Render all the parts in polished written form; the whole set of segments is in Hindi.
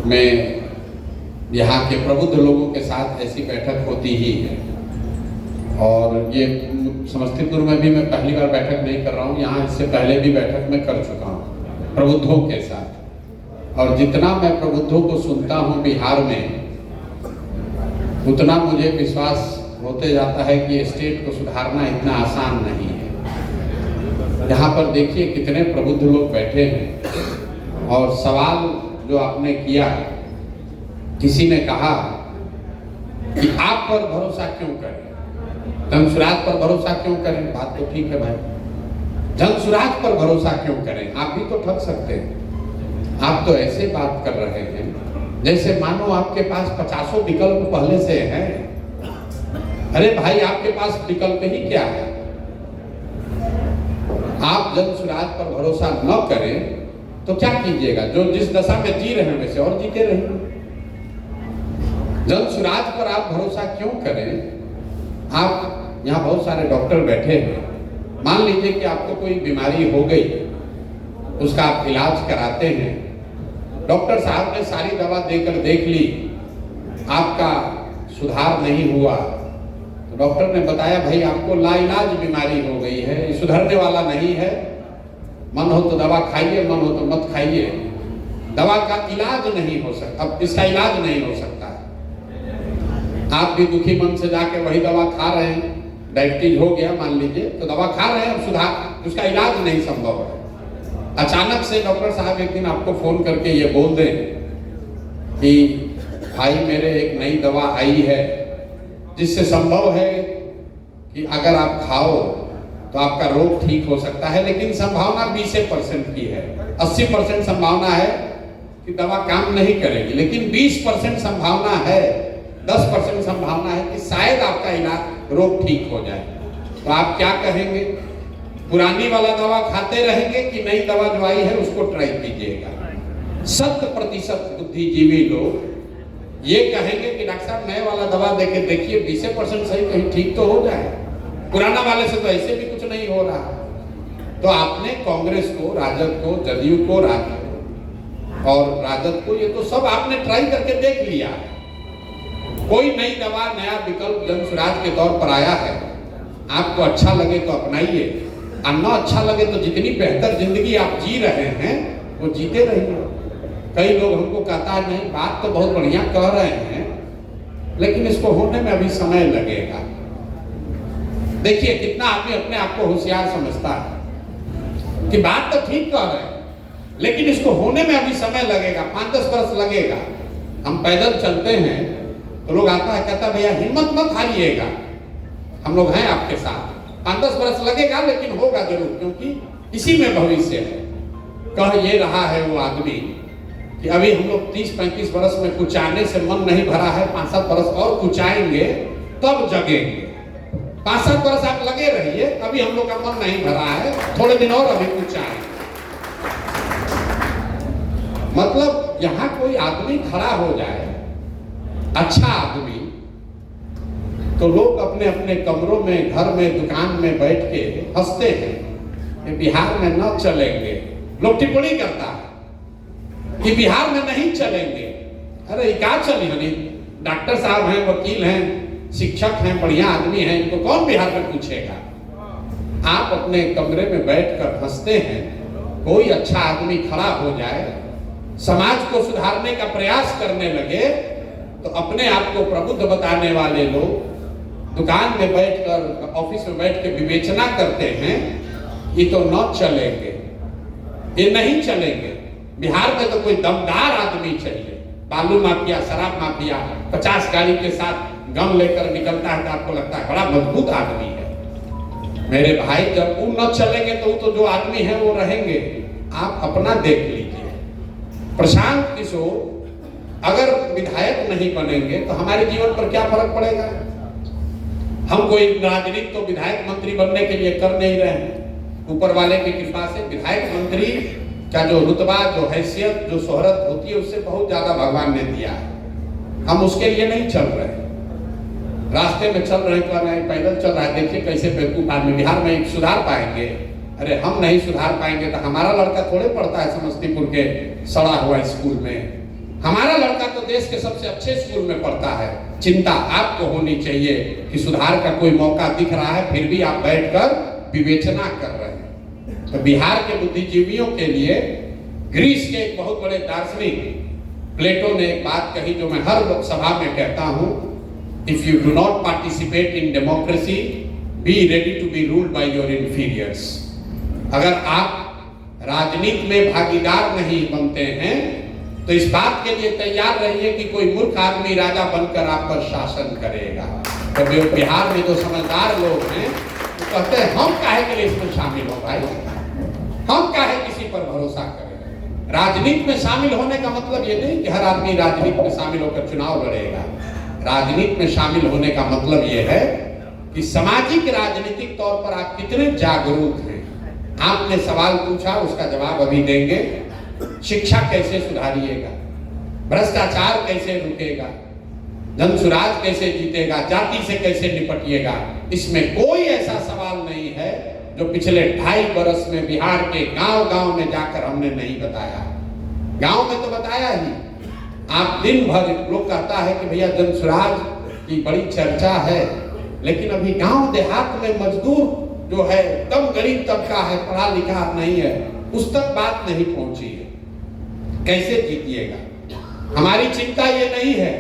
में यहाँ के प्रबुद्ध लोगों के साथ ऐसी बैठक होती ही है। और ये समस्तीपुर में भी मैं पहली बार बैठक नहीं कर रहा हूँ, यहाँ इससे पहले भी बैठक में कर चुका हूँ प्रबुद्धों के साथ। और जितना मैं प्रबुद्धों को सुनता हूँ बिहार में, उतना मुझे विश्वास होते जाता है कि स्टेट को सुधारना इतना आसान नहीं है। यहाँ पर देखिए कितने प्रबुद्ध लोग बैठे हैं। और सवाल जो आपने किया, किसी ने कहा कि आप पर भरोसा क्यों करें, जनसुराज पर भरोसा क्यों करें। बात तो ठीक है भाई, जनसुराज पर भरोसा क्यों करें, आप भी तो ठग सकते हैं। आप तो ऐसे बात कर रहे हैं जैसे मानो आपके पास 50 विकल्प पहले से हैं। अरे भाई, आपके पास विकल्प ही क्या है। आप जनसुराज पर भरोसा न करें तो क्या कीजिएगा, जो जिस दशा में जी रहे हैं वैसे और जीते रहिए। जनसुराज पर आप भरोसा क्यों करें। आप यहाँ बहुत सारे डॉक्टर बैठे हैं, मान लीजिए कि आपको कोई बीमारी हो गई, उसका आप इलाज कराते हैं, डॉक्टर साहब ने सारी दवा देकर देख ली, आपका सुधार नहीं हुआ, तो डॉक्टर ने बताया भाई आपको लाइलाज बीमारी हो गई है, ये सुधरने वाला नहीं है, मन हो तो दवा खाइए, मन हो तो मत खाइए, दवा का इलाज नहीं हो सकता, अब इसका इलाज नहीं हो सकता। आप भी दुखी मन से जाके वही दवा खा रहे हैं, डायबिटीज हो गया मान लीजिए, तो दवा खा रहे हैं, अब सुधार उसका इलाज नहीं संभव है। अचानक से डॉक्टर साहब एक दिन आपको फोन करके ये बोल दें कि भाई मेरे एक नई दवा आई है जिससे संभव है कि अगर आप खाओ तो आपका रोग ठीक हो सकता है, लेकिन संभावना 20% की है। 80% संभावना है कि दवा काम नहीं करेगी, लेकिन 20% संभावना है, 10% संभावना है कि शायद आपका इलाज रोग ठीक हो जाए। तो आप क्या कहेंगे, पुरानी वाला दवा खाते रहेंगे कि नई दवा जो आई है उसको ट्राई कीजिएगा। 100% बुद्धिजीवी लोग ये कहेंगे कि डॉक्टर साहब नए वाला दवा देके देखिए, 20% सही, कहीं ठीक तो हो जाए, पुराना वाले से तो ऐसे भी कुछ नहीं हो रहा। तो आपने कांग्रेस को, राजद को, जदयू को, और राजद को, ये तो सब आपने ट्राई करके देख लिया। कोई नई दवा, नया विकल्प जनसुराज के तौर पर आया है, आपको अच्छा लगे तो अपनाइए, और न अच्छा लगे तो जितनी बेहतर जिंदगी आप जी रहे हैं वो जीते रहिए। कई लोग हमको कहता है नहीं बात तो बहुत बढ़िया कह रहे हैं, लेकिन इसको होने में अभी समय लगेगा। देखिए कितना आदमी अपने आप को होशियार समझता है कि बात तो ठीक कह रहे हैं, लेकिन इसको होने में अभी समय लगेगा, 5-10 वर्ष लगेगा। हम पैदल चलते हैं तो लोग आता है, कहता है भैया हिम्मत मत हारिएगा, हम लोग हैं आपके साथ, 5-10 वर्ष लगेगा लेकिन होगा जरूर, क्योंकि इसी में भविष्य है। कह ये रहा है वो आदमी कि अभी हम लोग 30-35 वर्ष में कुचाने से मन नहीं भरा है, 5-7 वर्ष और कुचाएंगे तब जगेंगे। 5-7 वर्ष आप लगे रहिए, अभी हम लोग का मन नहीं भरा है, थोड़े दिन और अभी कुचाएंगे। मतलब यहाँ कोई आदमी खड़ा हो जाए, अच्छा आदमी, तो लोग अपने अपने कमरों में, घर में, दुकान में बैठ के हंसते हैं कि बिहार में न चलेंगे। लोग टिप्पणी करता है कि बिहार में नहीं चलेंगे। अरे क्या चली हनी, डॉक्टर साहब हैं, वकील हैं, शिक्षक हैं, बढ़िया आदमी हैं, इनको कौन बिहार में पूछेगा। आप अपने कमरे में बैठकर हंसते हैं, कोई अच्छा आदमी खड़ा हो जाए, समाज को सुधारने का प्रयास करने लगे, तो अपने आप को प्रबुद्ध बताने वाले लोग दुकान में बैठकर, ऑफिस में बैठ के विवेचना करते हैं, ये तो न चलेंगे, ये नहीं चलेंगे। बिहार में तो कोई दमदार आदमी चाहिए। बालू माफिया, शराब माफिया 50 गाड़ी के साथ गम लेकर निकलता है तो आपको लगता है बड़ा मजबूत आदमी है। मेरे भाई, जब वो न चलेंगे तो जो आदमी है वो रहेंगे। आप अपना देख लीजिए। प्रशांत किशोर अगर विधायक नहीं बनेंगे तो हमारे जीवन पर क्या फर्क पड़ेगा। हम कोई राजनीति तो विधायक मंत्री बनने के लिए कर नहीं रहे हैं। ऊपर वाले की कृपा से विधायक मंत्री का जो रुतबा, जो हैसियत, जो शोहरत होती है, उससे बहुत ज्यादा भगवान ने दिया है। हम उसके लिए नहीं चल रहे, रास्ते में चल रहे, कर रहे, पैदल चल रहा है। देखिए कैसे बेवकूफ आदमी। बिहार में सुधार पाएंगे? अरे हम नहीं सुधार पाएंगे तो हमारा लड़का थोड़े पढ़ता है समस्तीपुर के सड़ा हुआ स्कूल में। हमारा लड़का तो देश के सबसे अच्छे स्कूल में पढ़ता है। चिंता आपको होनी चाहिए कि सुधार का कोई मौका दिख रहा है, फिर भी आप बैठकर विवेचना कर रहे हैं। तो बिहार के बुद्धिजीवियों के लिए ग्रीस के एक बहुत बड़े दार्शनिक प्लेटो ने एक बात कही जो मैं हर सभा में कहता हूं, if you do not participate in democracy be ready to be ruled by your inferiors. अगर आप राजनीति में भागीदार नहीं बनते हैं तो इस बात के लिए तैयार रहिए कि कोई मूर्ख आदमी राजा बनकर आप पर शासन करेगा। तो बिहार में जो समझदार लोग हैं वो कहते हैं हम काहे के लिए इसमें शामिल हो भाई, हम काहे किसी पर भरोसा करें। राजनीति में शामिल होने का मतलब ये नहीं कि हर आदमी राजनीति में शामिल होकर चुनाव लड़ेगा। राजनीति में शामिल होने का मतलब ये है कि सामाजिक राजनीतिक तौर पर आप कितने जागरूक हैं। आपने सवाल पूछा, उसका जवाब अभी देंगे। शिक्षा कैसे सुधारिएगा, भ्रष्टाचार कैसे रुकेगा, जनसुराज कैसे जीतेगा, जाति से कैसे निपटिएगा, इसमें कोई ऐसा सवाल नहीं है जो पिछले 2.5 वर्ष में बिहार के गांव-गांव में जाकर हमने नहीं बताया। गांव में तो बताया ही। आप दिन भर लोग कहता है कि भैया जनसुराज की बड़ी चर्चा है, लेकिन अभी गांव देहात में मजदूर जो है कम गरीब तबका है, पढ़ा लिखा नहीं है, उस तक बात नहीं पहुंची है। कैसे जीतिएगा? हमारी चिंता ये नहीं है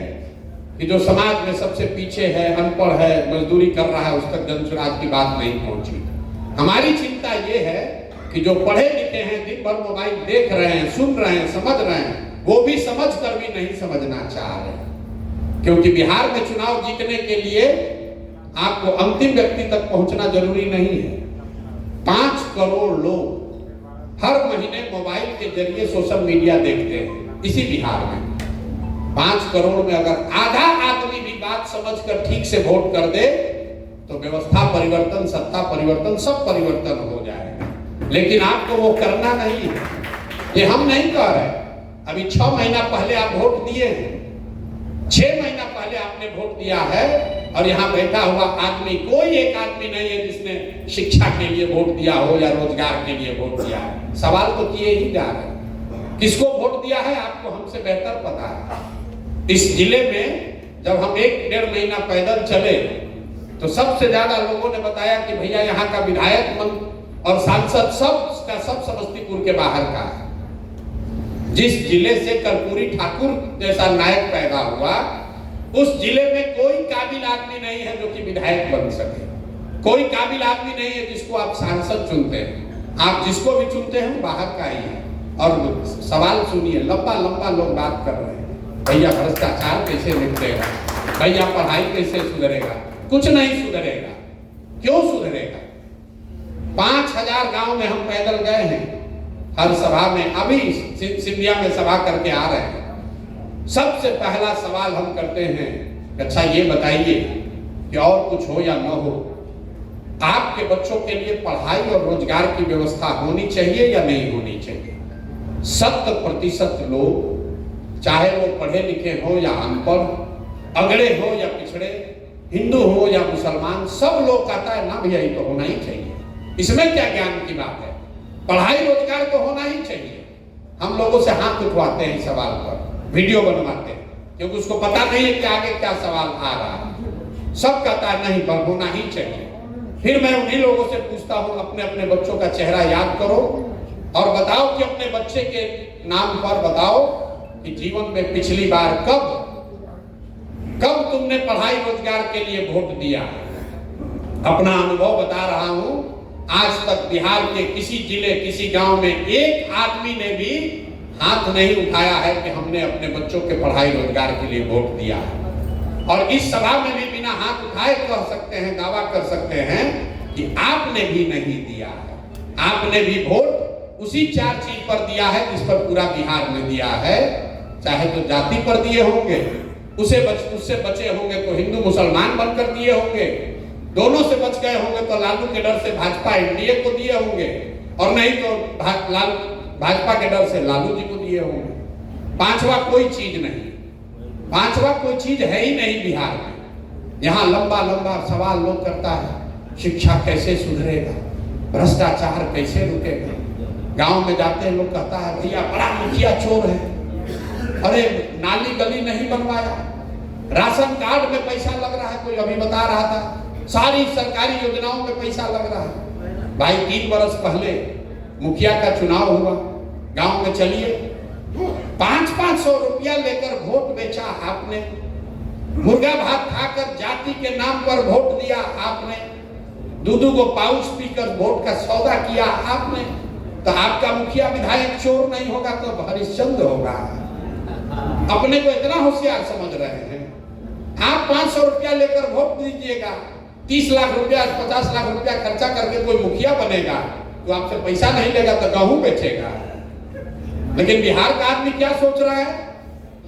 कि जो समाज में सबसे पीछे है, अनपढ़ है, मजदूरी कर रहा है, उस तक जनसुराज की बात नहीं पहुंची। हमारी चिंता ये है कि जो पढ़े लिखे हैं, दिन भर मोबाइल देख रहे हैं, सुन रहे हैं, समझ रहे हैं, वो भी समझ कर भी नहीं समझना चाह रहे। क्योंकि बिहार में चुनाव जीतने के लिए आपको अंतिम व्यक्ति तक पहुंचना जरूरी नहीं है। 5 करोड़ लोग हर महीने मोबाइल के जरिए सोशल मीडिया देखते हैं इसी बिहार में। 5 करोड़ में अगर आधा आदमी भी बात समझकर ठीक से वोट कर दे तो व्यवस्था परिवर्तन, सत्ता परिवर्तन, सब परिवर्तन हो जाएगा। लेकिन आपको वो करना नहीं है। ये हम नहीं कह रहे। अभी 6 महीना पहले आप वोट दिए हैं, 6 महीना पहले आपने वोट दिया है, और यहाँ बैठा हुआ आदमी कोई एक आदमी नहीं है जिसने शिक्षा के लिए वोट दिया हो या रोजगार के लिए वोट दिया है। सवाल तो किए ही जा रहे हैं। किसको वोट दिया है आपको हमसे बेहतर पता है। इस जिले में जब हम 1-1.5 महीना पैदल चले तो सबसे ज्यादा लोगों ने बताया कि भैया यहाँ का विधायक और सांसद सब समस्तीपुर के बाहर का है। जिस जिले से कर्पूरी ठाकुर जैसा नायक पैदा हुआ, उस जिले में कोई काबिल आदमी नहीं है जो कि विधायक बन सके। कोई काबिल आदमी नहीं है जिसको आप सांसद चुनते हैं। आप जिसको भी चुनते हैं बाहर का ही है। और सवाल सुनिए, लंबा लंबा लोग बात कर रहे हैं, भैया भ्रष्टाचार कैसे निपटेगा, भैया पढ़ाई कैसे सुधरेगा। कुछ नहीं सुधरेगा। क्यों सुधरेगा? 5000 गांव में हम पैदल गए हैं। हर सभा में, अभी सिंधिया में सभा करके आ रहे हैं, सबसे पहला सवाल हम करते हैं, अच्छा ये बताइए कि और कुछ हो या न हो, आपके बच्चों के लिए पढ़ाई और रोजगार की व्यवस्था होनी चाहिए या नहीं होनी चाहिए? 70% लोग, चाहे वो पढ़े लिखे हो या अनपढ़, अगड़े हो या पिछड़े, हिंदू हो या मुसलमान, सब लोग कहता है ना भैया ये तो होना ही चाहिए। इसमें क्या ज्ञान की बात है? पढ़ाई रोजगार तो होना ही चाहिए। हम लोगों से हाथ उठवाते हैं इस सवाल पर, वीडियो बनवाते हैं, क्योंकि उसको पता नहीं है कि आगे क्या सवाल आ रहा है। सब कहता है नहीं पर होना ही चाहिए। फिर मैं उन्हीं लोगों से पूछता हूं, अपने अपने बच्चों का चेहरा याद करो और बताओ कि अपने बच्चे के नाम पर बताओ कि जीवन में पिछली बार कब तुमने पढ़ाई रोजगार के लिए वोट दिया। अपना अनुभव बता रहा हूं, आज तक बिहार के किसी जिले, किसी गांव में एक आदमी ने भी हाथ नहीं उठाया है कि हमने अपने बच्चों के पढ़ाई रोजगार के लिए वोट दिया। और इस सभा में भी बिना हाथ उठाए कह सकते हैं, दावा कर सकते हैं कि आपने भी नहीं दिया है। आपने भी वोट उसी 4 चीज पर दिया है जिस पर पूरा बिहार में दिया है। चाहे तो जाति पर दिए होंगे, उससे बचे होंगे तो हिंदू मुसलमान बनकर दिए होंगे, दोनों से बच गए होंगे तो लालू के डर से भाजपा एनडीए को दिए होंगे, और नहीं तो भाजपा के डर से लालू जी को दिए होंगे। 5वां कोई चीज नहीं, 5वां कोई चीज है ही नहीं बिहार में। यहाँ लंबा लंबा सवाल लोग करता है, शिक्षा कैसे सुधरेगा, भ्रष्टाचार कैसे रुकेगा। गांव में जाते हैं लोग कहता है भैया बड़ा मुखिया चोर है, अरे नाली गली नहीं बनवाया, राशन कार्ड में पैसा लग रहा है, कोई अभी बता रहा था, सारी सरकारी योजनाओं में पैसा लग रहा है। भाई 3 बरस पहले मुखिया का चुनाव हुआ गांव में, चलिए 500-500 रुपया लेकर वोट बेचा आपने, मुर्गा भात खाकर जाति के नाम पर वोट दिया आपने, दूधू को पाउच पीकर वोट का सौदा किया आपने। तो आपका मुखिया विधायक चोर नहीं होगा तो हरिश्चंद्र होगा। अपने को इतना होशियार समझ रहे हैं। आप 500 रुपया लेकर वोट दीजिएगा, 30 लाख रुपया 50 लाख रुपया खर्चा करके कोई मुखिया बनेगा तो आपसे पैसा नहीं लेगा तो गेहूं बेचेगा। लेकिन बिहार का आदमी क्या सोच रहा है,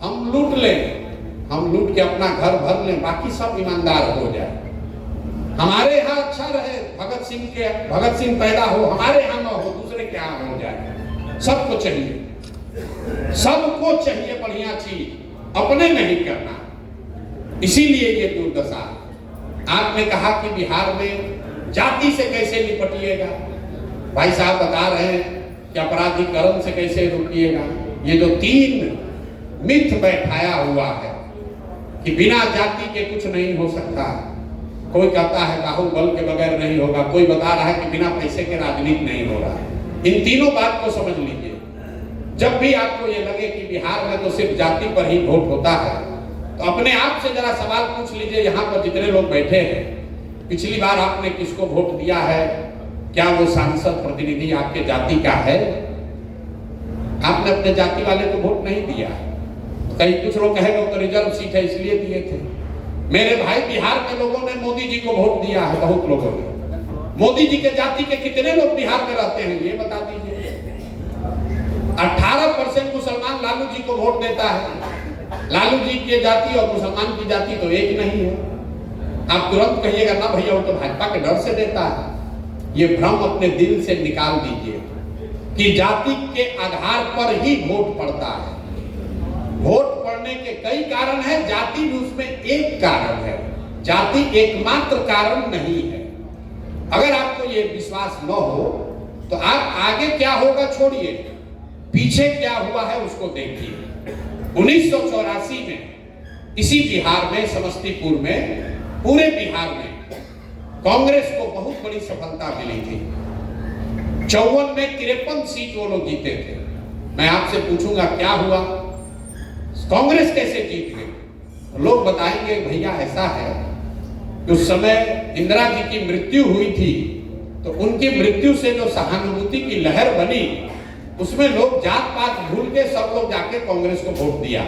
हम लूट लें, हम लूट के अपना घर भर लें, बाकी सब ईमानदार हो जाए, हमारे यहाँ अच्छा रहे, भगत सिंह पैदा हो, हमारे यहाँ न हो, दूसरे के यहाँ हो जाए। सबको चाहिए, सबको चाहिए बढ़िया चीज, अपने नहीं करना। इसीलिए ये दुर्दशा। आपने कहा कि बिहार में जाति से कैसे निपटिएगा, भाई साहब बता रहे हैं कि अपराधीकरण से कैसे रुकिएगा। ये जो 3 मिथ बैठाया हुआ है कि बिना जाति के कुछ नहीं हो सकता, कोई कहता है बाहुबल के बगैर नहीं होगा, कोई बता रहा है कि बिना पैसे के राजनीति नहीं हो रहा। इन तीनों बात को समझ लीजिए। जब भी आपको ये लगे कि बिहार में तो सिर्फ जाति पर ही वोट होता है, तो अपने आप से जरा सवाल पूछ लीजिए, यहाँ पर जितने लोग बैठे हैं, पिछली बार आपने किसको वोट दिया है? क्या वो सांसद प्रतिनिधि आपके जाति का है? आपने अपने जाति वाले को वोट नहीं दिया। कहीं कुछ लोग कहेंगे तो रिजर्व सीट है इसलिए दिए थे। मेरे भाई, बिहार के लोगों ने मोदी जी को वोट दिया है, बहुत लोगों ने। मोदी जी के जाति के कितने लोग बिहार में रहते हैं ये बता दीजिए। 18% मुसलमान लालू जी को वोट देता है। लालू जी की जाति और मुसलमान की जाति तो एक नहीं है। आप तुरंत कहिएगा ना भैया वो तो भाजपा के डर से देता है। ये भ्रम अपने दिल से निकाल दीजिए कि जाति के आधार पर ही वोट पड़ता है। वोट पड़ने के कई कारण हैं, जाति भी उसमें एक कारण है। जाति एकमात्र कारण नहीं है। अगर आपको ये विश्वास न हो तो आप आगे क्या होगा छोड़िए, पीछे क्या हुआ है उसको देखिए। 1984 में इसी बिहार में, समस्तीपुर में, पूरे बिहार में कांग्रेस को बहुत बड़ी सफलता मिली थी। 54 में 53 सीट वो लोग जीते थे। मैं आपसे पूछूंगा क्या हुआ, कांग्रेस कैसे जीत गई? लोग बताएंगे भैया ऐसा है कि उस समय इंदिरा जी की मृत्यु हुई थी, तो उनकी मृत्यु से जो सहानुभूति की लहर बनी, उसमें लोग जात पात भूल के सब लोग जाके कांग्रेस को वोट दिया।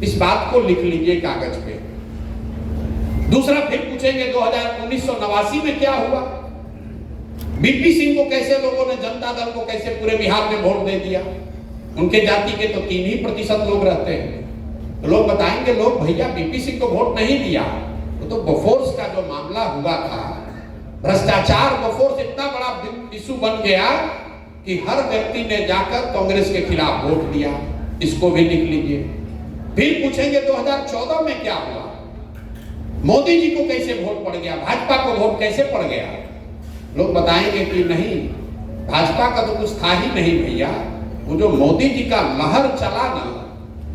इस बात को लिख लीजिए कागज पे। दूसरा फिर पूछेंगे 1989 में क्या हुआ? बीपी सिंह को कैसे लोगों ने, जनता दल को कैसे पूरे बिहार में वोट दे दिया? उनके जाति के तो 3% लोग रहते हैं। तो लोग बताएंगे, लोग भैया बीपी सिंह को वोट नहीं दिया, तो बोफोर्स का जो मामला हुआ था, भ्रष्टाचार, बोफोर्स इतना बड़ा इशू बन गया कि हर व्यक्ति ने जाकर कांग्रेस के खिलाफ वोट दिया। इसको भी लिख लीजिए। फिर पूछेंगे 2014 में क्या हुआ? मोदी जी को कैसे वोट पड़ गया, भाजपा को वोट कैसे पड़ गया? लोग बताएंगे कि नहीं, भाजपा का तो कुछ था ही नहीं भैया। वो जो मोदी जी का लहर चला ना,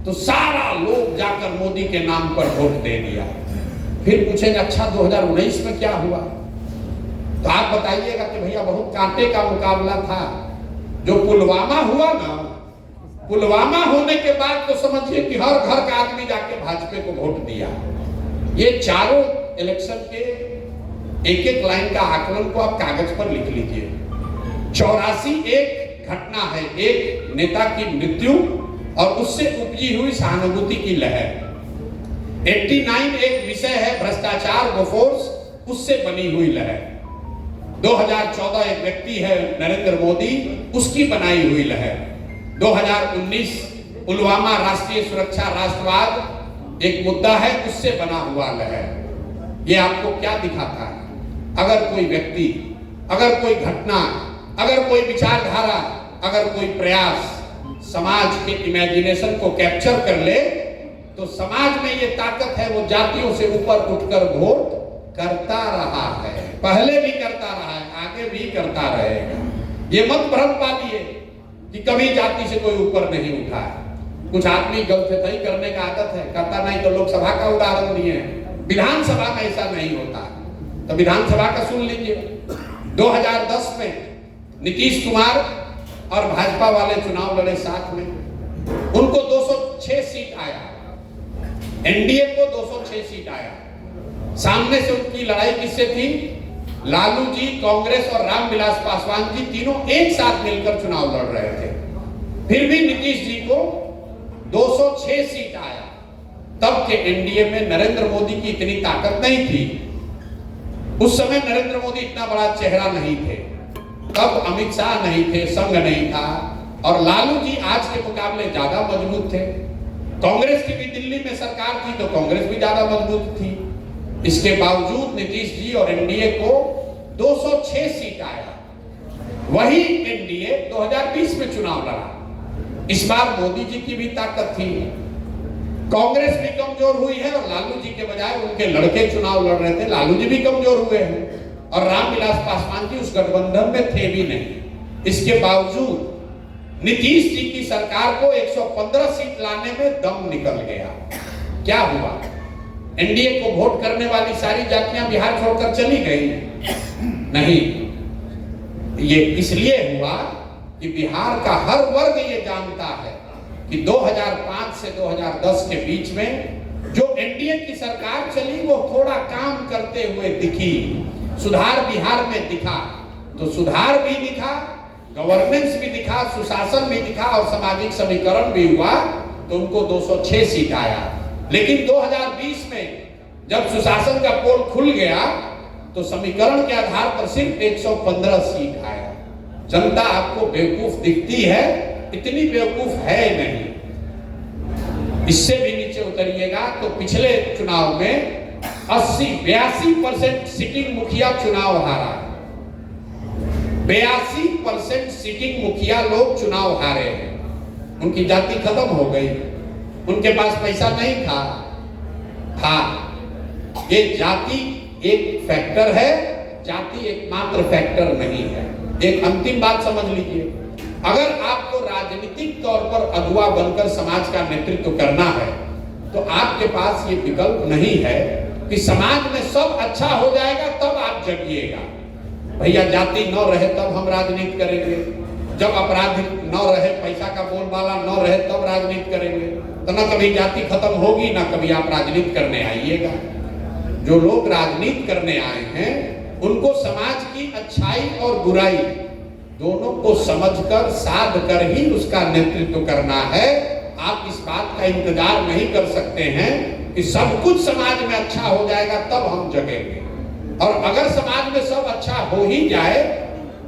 तो सारा लोग जाकर मोदी के नाम पर वोट दे दिया। फिर पूछेंगे अच्छा 2019 में क्या हुआ? तो आप बताइएगा कि भैया बहुत कांटे का मुकाबला था। जो पुलवामा हुआ ना, पुलवामा होने के बाद तो समझिए कि हर घर का आदमी जाके भाजपा को वोट दिया। ये चारों इलेक्शन के एक लाइन का आकलन को आप कागज पर लिख लीजिए। 84 एक घटना है, एक नेता की मृत्यु और उससे उपजी हुई सहानुभूति की लहर। 89 एक विषय है भ्रष्टाचार, बोफोर्स, उससे बनी हुई लहर। 2014 एक व्यक्ति है नरेंद्र मोदी, उसकी बनाई हुई लहर। 2019 पुलवामा, राष्ट्रीय सुरक्षा, राष्ट्रवाद एक मुद्दा है, उससे बना हुआ लहर। ये आपको क्या दिखाता है? अगर कोई व्यक्ति, अगर कोई घटना, अगर कोई विचारधारा, अगर कोई प्रयास समाज के इमेजिनेशन को कैप्चर कर ले, तो समाज में ये ताकत है, वो जातियों से ऊपर उठकर वोट करता रहा है, पहले भी करता रहा है, आगे भी करता रहेगा। ये मत भ्रम पालिए कि कभी जाति से कोई ऊपर नहीं उठा है। कुछ आदमी गलती करने का आदत है, करता नहीं तो लोकसभा का उदाहरण दिए हैं, विधानसभा में ऐसा नहीं होता। तो विधानसभा का सुन लीजिए। 2010 में नीतीश कुमार और भाजपा वाले चुनाव लड़े साथ में, उनको 206 सीट आया, एनडीए को 206 सीट आया। सामने से उनकी लड़ाई किससे थी? लालू जी, कांग्रेस और रामविलास पासवान जी तीनों एक साथ मिलकर चुनाव लड़ रहे थे। फिर भी नीतीश जी को 206 सीट आया। तब के एनडीए में नरेंद्र मोदी की इतनी ताकत नहीं थी। उस समय नरेंद्र मोदी इतना बड़ा चेहरा नहीं थे, तब अमित शाह नहीं थे, संघ नहीं था, और लालू जी आज के मुकाबले ज्यादा मजबूत थे। कांग्रेस की भी दिल्ली में सरकार थी तो कांग्रेस भी ज्यादा मजबूत थी। इसके बावजूद नीतीश जी और एनडीए को 206 सीट आया। वही एनडीए 2020 में चुनाव लड़ा। इस बार मोदी जी की भी ताकत थी, कांग्रेस भी कमजोर हुई है और लालू जी के बजाय उनके लड़के चुनाव लड़ रहे थे, लालू जी भी कमजोर हुए हैं और रामविलास पासवान जी उस गठबंधन में थे भी नहीं। इसके बावजूद नीतीश जी की सरकार को 115 सीट लाने में दम निकल गया। क्या हुआ? एनडीए को वोट करने वाली सारी जातियां बिहार छोड़कर चली गई? नहीं, ये इसलिए हुआ कि बिहार का हर वर्ग ये जानता है कि 2005 से 2010 के बीच में जो एनडीए की सरकार चली वो थोड़ा काम करते हुए दिखी, सुधार बिहार में दिखा। तो सुधार भी दिखा, गवर्नेंस भी दिखा, सुशासन भी दिखा और सामाजिक समीकरण भी हुआ, तो उनको 206 सीट आया। लेकिन 2020 में जब सुशासन का पोल खुल गया तो समीकरण के आधार पर सिर्फ 115 सीट आया। जनता आपको बेवकूफ दिखती है, इतनी बेवकूफ है नहीं। इससे भी नीचे उतरिएगा तो पिछले चुनाव में 82% सिटिंग मुखिया चुनाव हारा। 82% सिटिंग मुखिया लोग चुनाव हारे हैं। उनकी जाति खत्म हो गई, उनके पास पैसा नहीं था। ये जाति एक फैक्टर है, जाति एकमात्र फैक्टर नहीं है। एक अंतिम बात समझ लीजिए, अगर आपको राजनीतिक तौर पर अगुवा बनकर समाज का नेतृत्व करना है तो आपके पास ये विकल्प नहीं है कि समाज में सब अच्छा हो जाएगा तब आप जगिएगा। भैया जाति न रहे तब हम राजनीति करेंगे, जब अपराध न रहे, पैसा का बोलबाला न रहे तब राजनीति करेंगे। तो न कभी जाति खत्म होगी ना कभी आप राजनीति करने आइएगा। जो लोग राजनीति करने आए हैं उनको समाज की अच्छाई और बुराई दोनों को समझकर साध कर ही उसका नेतृत्व करना है। आप इस बात का इंतजार नहीं कर सकते हैं कि सब कुछ समाज में अच्छा हो जाएगा तब हम जगेंगे। और अगर समाज में सब अच्छा हो ही जाए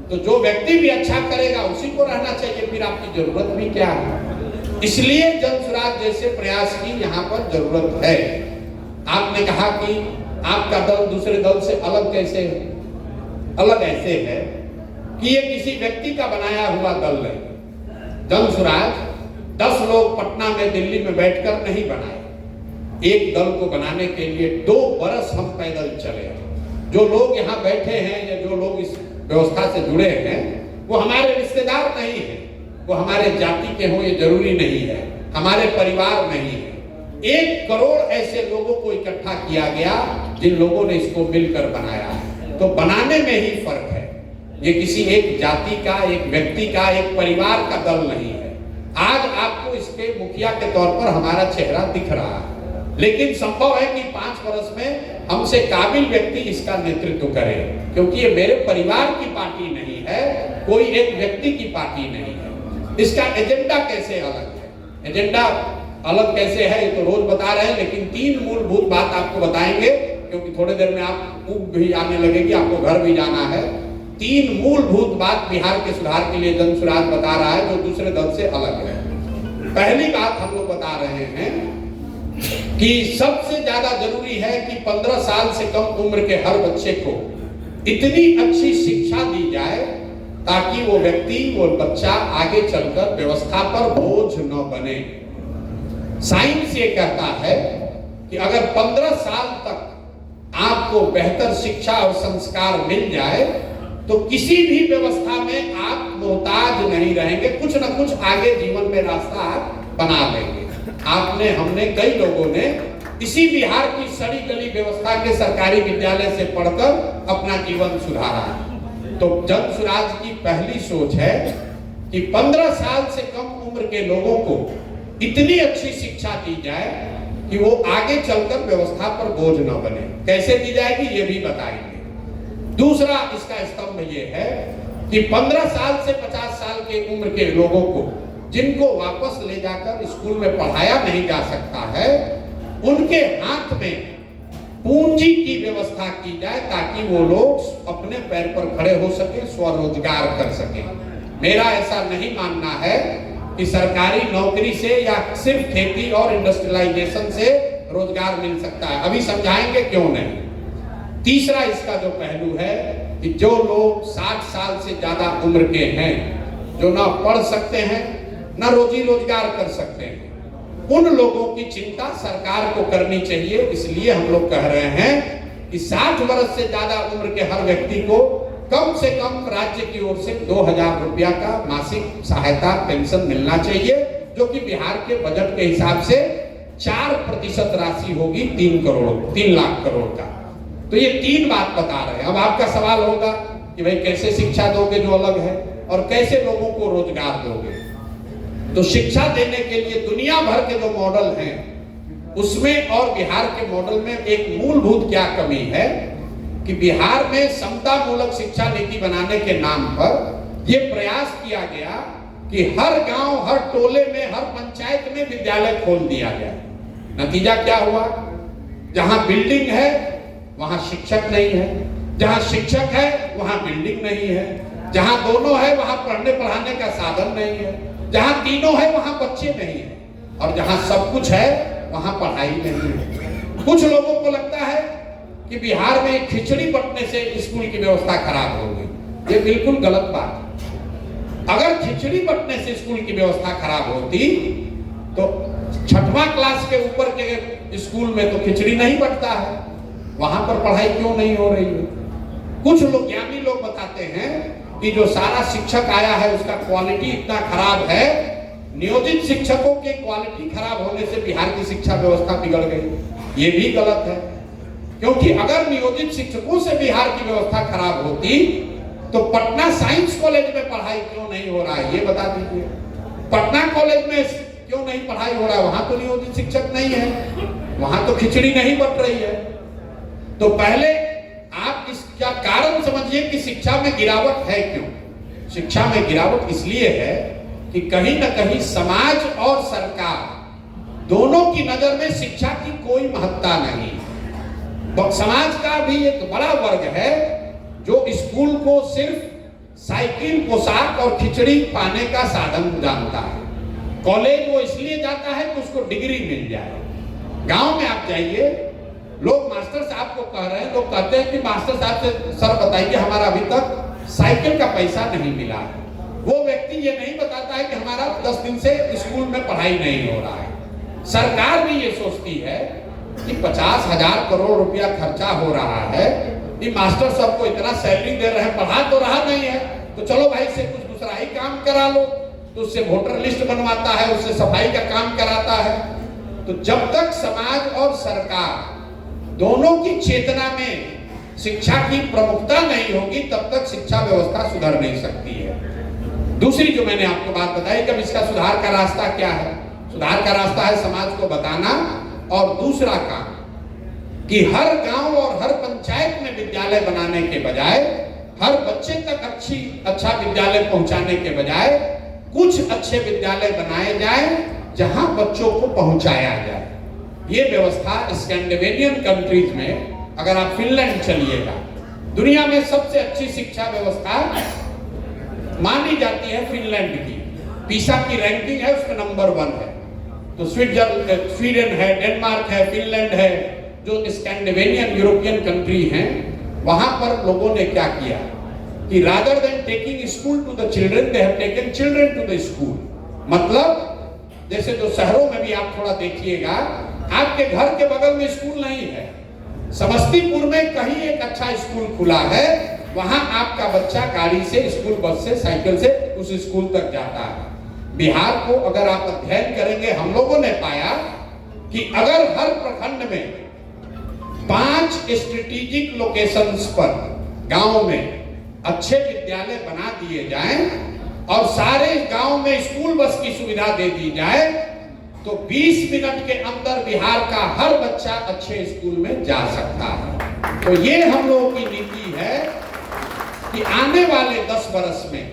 तो जो व्यक्ति भी अच्छा करेगा उसी को रहना चाहिए, फिर आपकी जरूरत भी क्या है। इसलिए जन स्वराज जैसे प्रयास की यहाँ पर जरूरत है। आपने कहा कि आपका दल दूसरे दल से अलग कैसे है? अलग ऐसे है कि ये किसी व्यक्ति का बनाया हुआ दल नहीं। जन स्वराज 10 लोग पटना में, दिल्ली में बैठकर नहीं बनाए। एक दल को बनाने के लिए 2 बरस हम पैदल चले। जो लोग यहाँ बैठे हैं या जो लोग इस व्यवस्था से जुड़े हैं वो हमारे रिश्तेदार नहीं है, वो हमारे जाति के हों ये जरूरी नहीं है, हमारे परिवार नहीं है। 1 करोड़ ऐसे लोगों को इकट्ठा किया गया जिन लोगों ने इसको मिलकर बनाया है। तो बनाने में ही फर्क है। ये किसी एक जाति का, एक व्यक्ति का, एक परिवार का दल नहीं है। आज आपको इसके मुखिया के तौर पर हमारा चेहरा दिख रहा है, लेकिन संभव है कि 5 वर्ष में हमसे काबिल व्यक्ति इसका नेतृत्व करे, क्योंकि ये मेरे परिवार की पार्टी नहीं है, कोई एक व्यक्ति की पार्टी नहीं है। इसका एजेंडा कैसे अलग है? एजेंडा अलग कैसे है ये तो रोज बता रहे हैं, लेकिन 3 मूलभूत बात आपको बताएंगे, क्योंकि थोड़ी देर में आप ऊब भी आने लगेगी, आपको घर भी जाना है। 3 मूलभूत बात बिहार के सुधार के लिए जन स्वराज बता रहा है जो दूसरे दल से अलग है। पहली बात हम लोग बता रहे हैं कि सबसे ज्यादा जरूरी है कि 15 साल से कम उम्र के हर बच्चे को इतनी अच्छी शिक्षा दी जाए ताकि वो व्यक्ति, वो बच्चा आगे चलकर व्यवस्था पर बोझ न बने। साइंस ये कहता है कि अगर 15 साल तक आपको बेहतर शिक्षा और संस्कार मिल जाए तो किसी भी व्यवस्था में आप मोहताज नहीं रहेंगे, कुछ न कुछ आगे जीवन में रास्ता आप बना लेंगे। आपने, हमने, कई लोगों ने इसी बिहार की सड़ी गली व्यवस्था के सरकारी विद्यालय से पढ़कर अपना जीवन सुधारा। तो जन स्वराज की पहली सोच है कि 15 साल से कम उम्र के लोगों को इतनी अच्छी शिक्षा दी जाए कि वो आगे चलकर व्यवस्था पर बोझ न बने। कैसे दी जाएगी ये भी बताएंगे। दूसरा इसका स्तंभ ये है कि 15 साल से 50 साल के उम्र के लोगों को, जिनको वापस ले जाकर स्कूल में पढ़ाया नहीं जा सकता है, उनके हाथ में पूंजी की व्यवस्था की जाए ताकि वो लोग अपने पैर पर खड़े हो सके, स्वरोजगार कर सके। मेरा ऐसा नहीं मानना है कि सरकारी नौकरी से या सिर्फ खेती और इंडस्ट्रियलाइजेशन से रोजगार मिल सकता है। अभी समझाएंगे क्यों नहीं। तीसरा इसका जो पहलू है कि जो लोग 60 साल से ज्यादा उम्र के हैं, जो ना पढ़ सकते हैं ना रोजी रोजगार कर सकते हैं, उन लोगों की चिंता सरकार को करनी चाहिए। इसलिए हम लोग कह रहे हैं कि 60 वर्ष से ज्यादा उम्र के हर व्यक्ति को कम से कम राज्य की ओर से 2000 रुपया का मासिक सहायता पेंशन मिलना चाहिए, जो कि बिहार के बजट के हिसाब से 4% राशि होगी 3 लाख करोड़ का। तो ये 3 बात बता रहे हैं। अब आपका सवाल होगा कि भाई कैसे शिक्षा दोगे जो अलग है, और कैसे लोगों को रोजगार दोगे। तो शिक्षा देने के लिए दुनिया भर के जो मॉडल हैं उसमें और बिहार के मॉडल में एक मूलभूत क्या कमी है कि बिहार में समता मूलक शिक्षा नीति बनाने के नाम पर यह प्रयास किया गया कि हर गांव, हर टोले में, हर पंचायत में विद्यालय खोल दिया गया। नतीजा क्या हुआ? जहां बिल्डिंग है वहां शिक्षक नहीं है, जहां शिक्षक है वहां बिल्डिंग नहीं है, जहां दोनों है वहां पढ़ने पढ़ाने का साधन नहीं है, जहां तीनों है वहां बच्चे नहीं है, और जहां सब कुछ है वहां पढ़ाई नहीं है। कुछ लोगों को लगता है कि बिहार में खिचड़ी बंटने से स्कूल की व्यवस्था खराब हो गई। ये बिल्कुल गलत बात है। अगर खिचड़ी बंटने से स्कूल की व्यवस्था खराब होती तो 6वां क्लास के ऊपर के स्कूल में तो खिचड़ी नहीं बंटता है, वहां पर पढ़ाई क्यों नहीं हो रही है? कुछ लोग, ज्ञानी लोग बताते हैं कि जो सारा शिक्षक आया है उसका क्वालिटी इतना खराब है, नियोजित शिक्षकों के क्वालिटी खराब होने से बिहार की शिक्षा व्यवस्था बिगड़ गई। ये भी गलत है, क्योंकि अगर नियोजित शिक्षकों से बिहार की व्यवस्था खराब होती तो पटना साइंस कॉलेज में पढ़ाई क्यों नहीं हो रहा है ये बता दीजिए। पटना कॉलेज में क्यों नहीं पढ़ाई हो रहा है? वहां तो नियोजित शिक्षक नहीं है, वहां तो खिचड़ी नहीं बट रही है। तो पहले आप इसका कारण समझिए कि शिक्षा में गिरावट है क्यों। शिक्षा में गिरावट इसलिए है कि कहीं ना कहीं समाज और सरकार दोनों की नजर में शिक्षा की कोई महत्ता नहीं। समाज का भी एक बड़ा वर्ग है जो स्कूल को सिर्फ साइकिल, पोशाक और खिचड़ी पाने का साधन जानता है। कॉलेज वो इसलिए जाता है कि उसको डिग्री मिल जाए। गांव में आप जाइए, लोग मास्टर साहब को कह रहे हैं, लोग कहते हैं कि मास्टर साहब से सर बताइए हमारा अभी तक साइकिल का पैसा नहीं मिला है। वो व्यक्ति ये नहीं बताता है कि हमारा 10 दिन से स्कूल में पढ़ाई नहीं हो रहा है। सरकार भी ये सोचती है कि 50,000 करोड़ रुपया खर्चा हो रहा है, कि मास्टर साहब को इतना सैलरी दे रहे हैं, पढ़ा तो रहा नहीं है, तो चलो भाई से कुछ दूसरा ही काम करा लो। तो उससे वोटर लिस्ट बनवाता है, उससे सफाई का काम कराता है। तो जब तक समाज और सरकार दोनों की चेतना में शिक्षा की प्रमुखता नहीं होगी तब तक शिक्षा व्यवस्था सुधर नहीं सकती है। दूसरी जो मैंने आपको बात बताई कि अब इसका सुधार का रास्ता क्या है? सुधार का रास्ता है समाज को बताना, और दूसरा काम कि हर गांव और हर पंचायत में विद्यालय बनाने के बजाय, हर बच्चे तक अच्छा विद्यालय पहुंचाने के बजाय कुछ अच्छे विद्यालय बनाए जाए जहां बच्चों को पहुंचाया जाए। ये व्यवस्था स्कैंडिनेवियन कंट्रीज में, अगर आप फिनलैंड चलिएगा, दुनिया में सबसे अच्छी शिक्षा व्यवस्था मानी जाती है फिनलैंड की। पीसा की रैंकिंग है, उसमें नंबर 1 है। तो स्वीडन है, डेनमार्क है, फिनलैंड है, जो स्कैंडिनेवियन यूरोपियन कंट्री हैं, वहां पर लोगों ने क्या किया कि rather than taking school to the children, they have taken children to the school. मतलब जैसे जो शहरों में भी आप थोड़ा देखिएगा, आपके घर के बगल में स्कूल नहीं है, समस्तीपुर में कहीं एक अच्छा स्कूल खुला है, वहां आपका बच्चा गाड़ी से, स्कूल बस से, साइकिल से उस स्कूल तक जाता है। बिहार को अगर आप अध्ययन करेंगे, हम लोगों ने पाया कि अगर हर प्रखंड में 5 स्ट्रेटेजिक लोकेशंस पर गांव में अच्छे विद्यालय बना दिए जाएं और सारे गांव में स्कूल बस की सुविधा दे दी जाए, तो 20 मिनट के अंदर बिहार का हर बच्चा अच्छे स्कूल में जा सकता है। तो ये हम लोगों की नीति है कि आने वाले 10 वर्ष में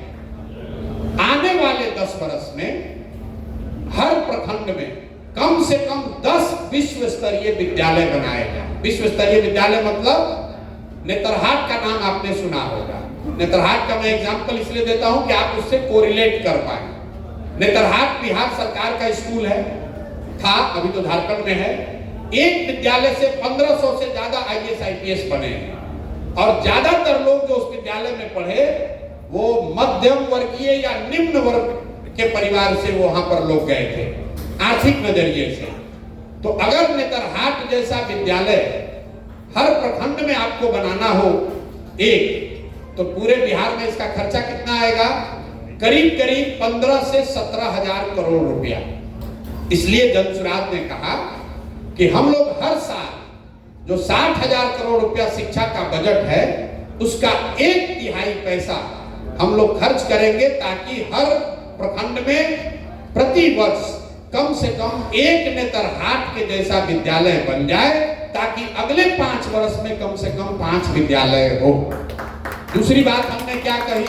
हर प्रखंड में कम से कम 10 विश्व स्तरीय विद्यालय बनाए जाए। विश्व स्तरीय विद्यालय मतलब नेतरहाट का नाम आपने सुना होगा। नेतरहाट का मैं एग्जांपल इसलिए देता हूं कि आप उससे कोरिलेट कर पाए। नेतरहाट बिहार सरकार का स्कूल है, था, अभी तो झारखंड में है। एक विद्यालय से 1500 से ज्यादा IAS IPS बने हैं और ज्यादातर लोग जो उस विद्यालय में पढ़े वो मध्यम वर्गीय या निम्न वर्ग के परिवार से वहां पर लोग गए थे, आर्थिक नजरिए से। तो अगर नेतरहाट जैसा विद्यालय हर प्रखंड में आपको बनाना हो एक, तो पूरे बिहार में इसका खर्चा कितना आएगा? करीब करीब 15 से 17 हजार करोड़ रुपया। इसलिए जनसुराज ने कहा कि हम लोग हर साल जो 60 हजार करोड़ रुपया शिक्षा का बजट है, उसका 1/3 पैसा हम लोग खर्च करेंगे ताकि हर प्रखंड में प्रति वर्ष कम से कम एक नेतरहाट के जैसा विद्यालय बन जाए, ताकि अगले 5 वर्ष में कम से कम 5 विद्यालय हो। दूसरी बात हमने क्या कही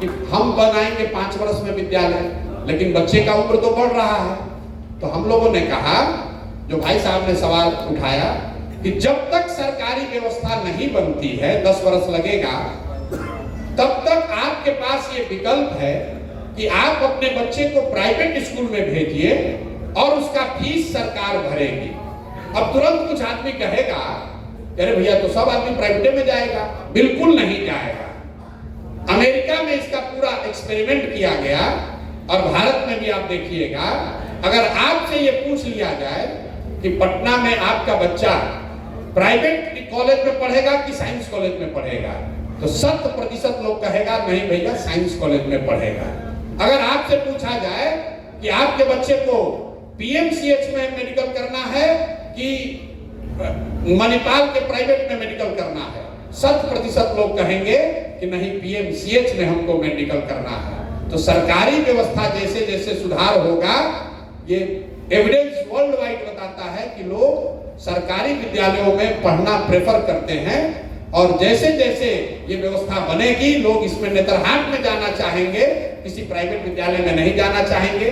कि हम बनाएंगे 5 वर्ष में विद्यालय, लेकिन बच्चे का उम्र तो बढ़ रहा है। तो हम लोगों ने कहा, जो भाई साहब ने सवाल उठाया कि जब तक सरकारी व्यवस्था नहीं बनती है, 10 वर्ष लगेगा, तब तक आपके पास ये विकल्प है कि आप अपने बच्चे को प्राइवेट स्कूल में भेजिए और उसका फीस सरकार भरेगी। अब तुरंत कुछ आदमी कहेगा, अरे भैया तो सब आदमी प्राइवेट में जाएगा। बिल्कुल नहीं जाएगा। अमेरिका में इसका पूरा एक्सपेरिमेंट किया गया और भारत में भी आप देखिएगा। अगर आपसे ये पूछ लिया जाए कि पटना में आपका बच्चा प्राइवेट कॉलेज में पढ़ेगा कि साइंस कॉलेज में पढ़ेगा, तो 100% लोग कहेगा नहीं भैया साइंस कॉलेज में पढ़ेगा। अगर आपसे पूछा जाए कि आपके बच्चे को PMCH में मेडिकल करना है कि मणिपाल के प्राइवेट में मेडिकल करना है, 100% लोग कहेंगे कि नहीं PMCH में हमको मेडिकल करना है। तो सरकारी व्यवस्था जैसे जैसे सुधार होगा, ये एविडेंस वर्ल्ड वाइड बताता है कि लोग सरकारी विद्यालयों में पढ़ना प्रेफर करते हैं और जैसे जैसे ये व्यवस्था बनेगी, लोग इसमें नेतरहाट में जाना चाहेंगे, किसी प्राइवेट विद्यालय में नहीं जाना चाहेंगे।